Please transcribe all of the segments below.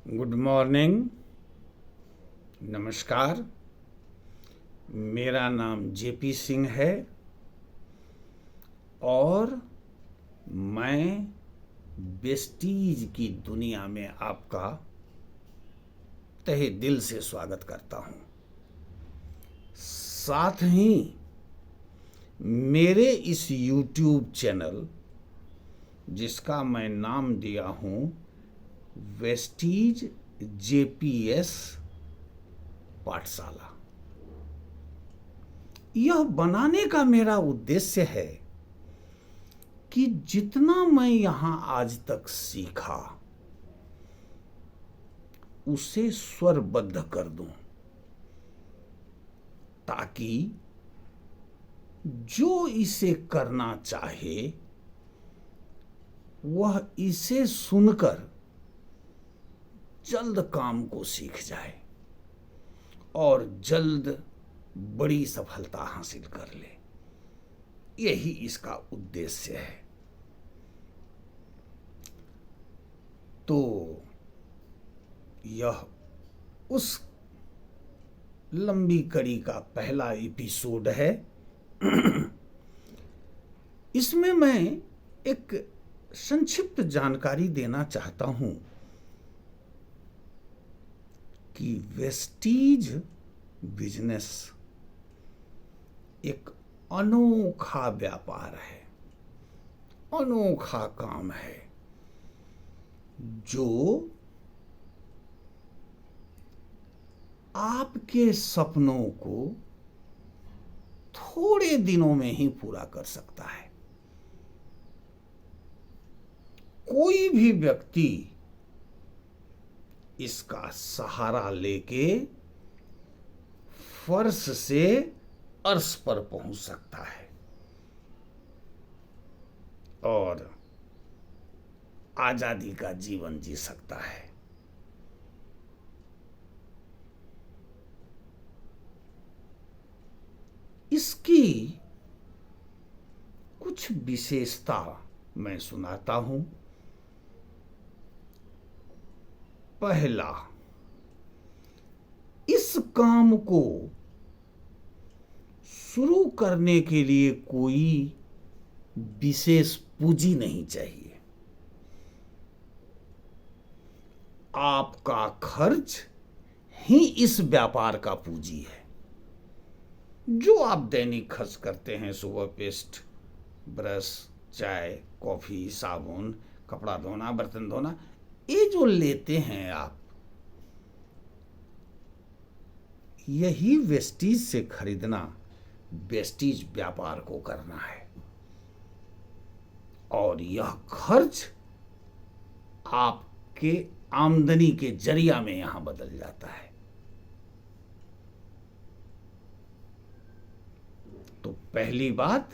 Good morning. नमस्कार। मेरा नाम जेपी सिंह है और मैं वेस्टीज की दुनिया में आपका तहे दिल से स्वागत करता हूं। साथ ही मेरे इस YouTube चैनल, जिसका मैं नाम दिया हूं वेस्टीज जेपीएस पाठशाला, यह बनाने का मेरा उद्देश्य है कि जितना मैं यहां आज तक सीखा उसे स्वरबद्ध कर दूं, ताकि जो इसे करना चाहे वह इसे सुनकर जल्द काम को सीख जाए और जल्द बड़ी सफलता हासिल कर ले। यही इसका उद्देश्य है। तो यह उस लंबी कड़ी का पहला एपिसोड है। इसमें मैं एक संक्षिप्त जानकारी देना चाहता हूं कि वेस्टीज बिजनेस एक अनोखा व्यापार है, अनोखा काम है, जो आपके सपनों को थोड़े दिनों में ही पूरा कर सकता है। कोई भी व्यक्ति इसका सहारा लेके फर्श से अर्श पर पहुंच सकता है और आजादी का जीवन जी सकता है। इसकी कुछ विशेषता मैं सुनाता हूं। पहला, इस काम को शुरू करने के लिए कोई विशेष पूंजी नहीं चाहिए। आपका खर्च ही इस व्यापार का पूंजी है। जो आप दैनिक खर्च करते हैं, सुबह पेस्ट, ब्रश, चाय, कॉफी, साबुन, कपड़ा धोना, बर्तन धोना, ये जो लेते हैं आप, यही वेस्टीज से खरीदना वेस्टीज व्यापार को करना है। और यह खर्च आपके आमदनी के जरिया में यहां बदल जाता है। तो पहली बात,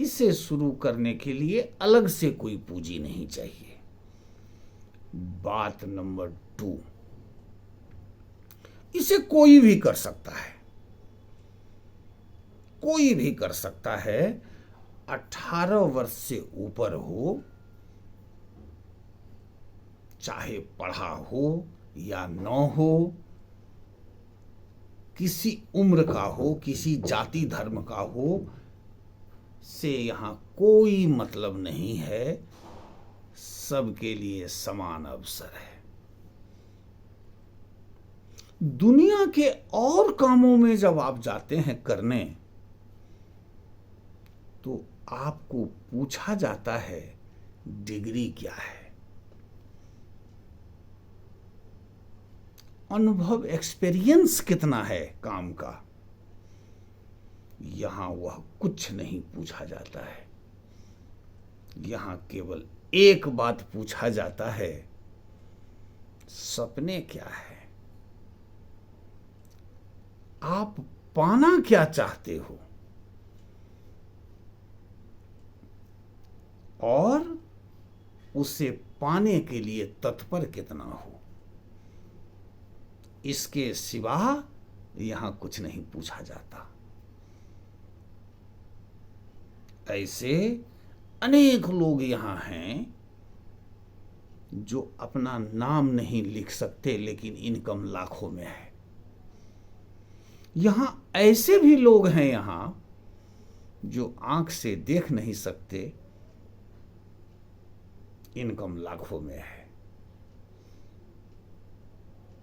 इसे शुरू करने के लिए अलग से कोई पूंजी नहीं चाहिए। बात नंबर 2, इसे कोई भी कर सकता है। कोई भी कर सकता है, 18 वर्ष से ऊपर हो, चाहे पढ़ा हो या न हो, किसी उम्र का हो, किसी जाति धर्म का हो, से यहां कोई मतलब नहीं है। सबके लिए समान अवसर है। दुनिया के और कामों में जब आप जाते हैं करने, तो आपको पूछा जाता है डिग्री क्या है, अनुभव, एक्सपीरियंस कितना है काम का। यहां वह कुछ नहीं पूछा जाता है। यहां केवल एक बात पूछा जाता है, सपने क्या है, आप पाना क्या चाहते हो और उसे पाने के लिए तत्पर कितना हो। इसके सिवा यहां कुछ नहीं पूछा जाता। ऐसे अनेक लोग यहां हैं जो अपना नाम नहीं लिख सकते लेकिन इनकम लाखों में है। यहां ऐसे भी लोग हैं यहां जो आंख से देख नहीं सकते, इनकम लाखों में है।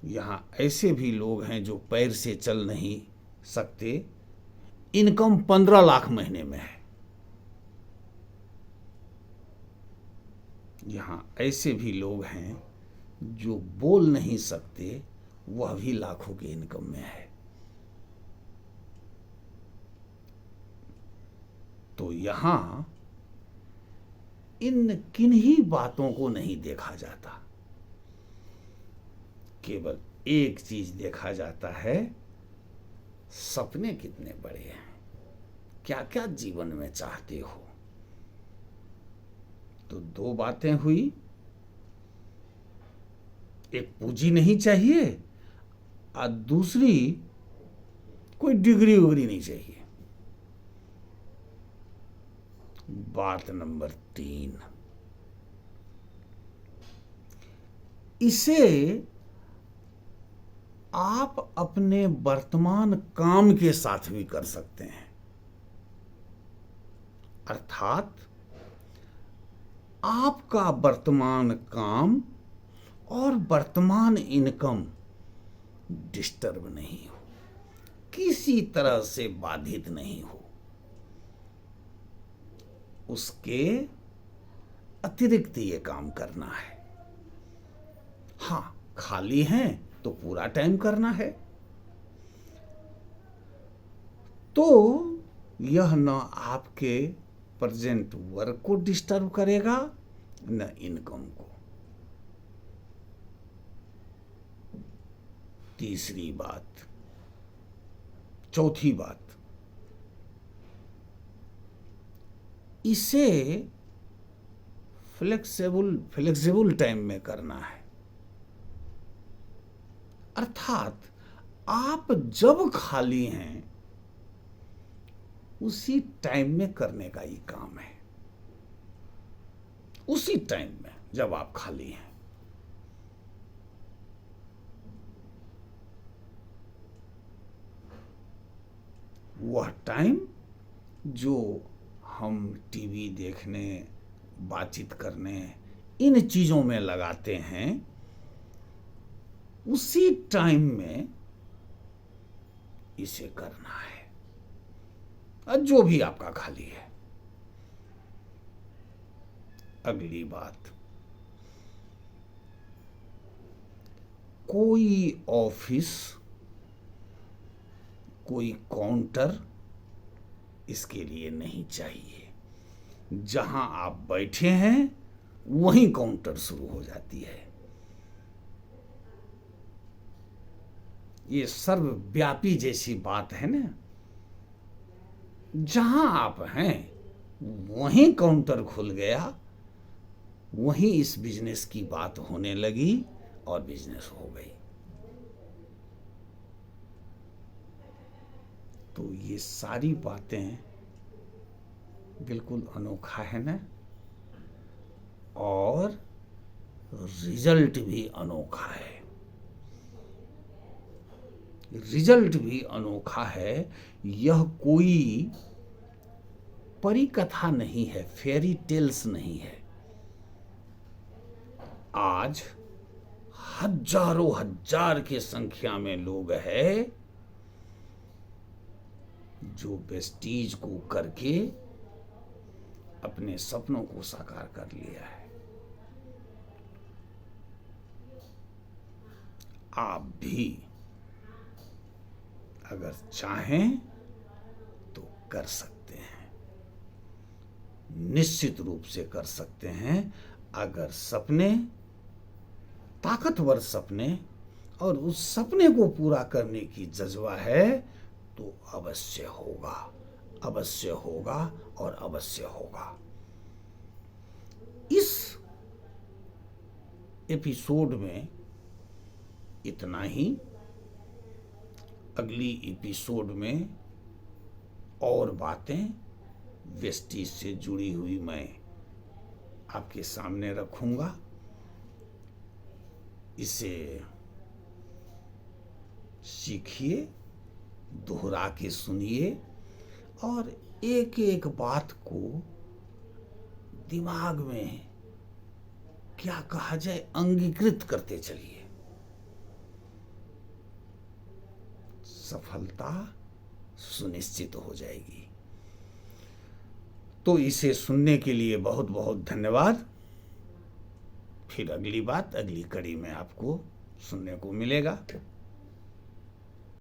यहां ऐसे भी लोग हैं जो पैर से चल नहीं सकते, इनकम 15 लाख महीने में है। यहां ऐसे भी लोग हैं जो बोल नहीं सकते, वह भी लाखों की इनकम में है। तो यहां इन किन्हीं बातों को नहीं देखा जाता, केवल एक चीज देखा जाता है, सपने कितने बड़े हैं, क्या क्या जीवन में चाहते हो। तो दो बातें हुई, एक पूंजी नहीं चाहिए और दूसरी कोई डिग्री उग्री नहीं चाहिए। बात नंबर 3, इसे आप अपने वर्तमान काम के साथ भी कर सकते हैं। अर्थात आपका वर्तमान काम और वर्तमान इनकम डिस्टर्ब नहीं हो, किसी तरह से बाधित नहीं हो। उसके अतिरिक्त ये काम करना है। हाँ, खाली हैं तो पूरा टाइम करना है। तो यह न आपके प्रेजेंट वर्क को डिस्टर्ब करेगा न इनकम को। तीसरी बात, चौथी बात, इसे फ्लेक्सिबल टाइम में करना है। अर्थात आप जब खाली हैं उसी टाइम में करने का ही काम है। उसी टाइम में जब आप खाली हैं। वह टाइम जो हम टीवी देखने, बातचीत करने, इन चीजों में लगाते हैं, उसी टाइम में इसे करना है, जो भी आपका खाली है। अगली बात, कोई ऑफिस, कोई काउंटर इसके लिए नहीं चाहिए। जहां आप बैठे हैं वहीं काउंटर शुरू हो जाती है। ये सर्वव्यापी जैसी बात है ना। जहां आप हैं वहीं काउंटर खुल गया, वहीं इस बिजनेस की बात होने लगी और बिजनेस हो गई। तो ये सारी बातें बिल्कुल अनोखा है ना, और रिजल्ट भी अनोखा है। रिजल्ट भी अनोखा है। यह कोई परिकथा नहीं है, फेरी टेल्स नहीं है। आज हजारों हजार की संख्या में लोग हैं जो वेस्टीज को करके अपने सपनों को साकार कर लिया है। आप भी अगर चाहें तो कर सकते हैं, निश्चित रूप से कर सकते हैं। अगर सपने, ताकतवर सपने, और उस सपने को पूरा करने की जज्बा है तो अवश्य होगा, अवश्य होगा और अवश्य होगा। इस एपिसोड में इतना ही। अगली एपिसोड में और बातें वेस्टीज से जुड़ी हुई मैं आपके सामने रखूंगा। इसे सीखिए, दोहरा के सुनिए और एक एक बात को दिमाग में क्या कहा जाए अंगीकृत करते चलिए। सफलता सुनिश्चित हो जाएगी। तो इसे सुनने के लिए बहुत बहुत धन्यवाद। फिर अगली बात अगली कड़ी में आपको सुनने को मिलेगा।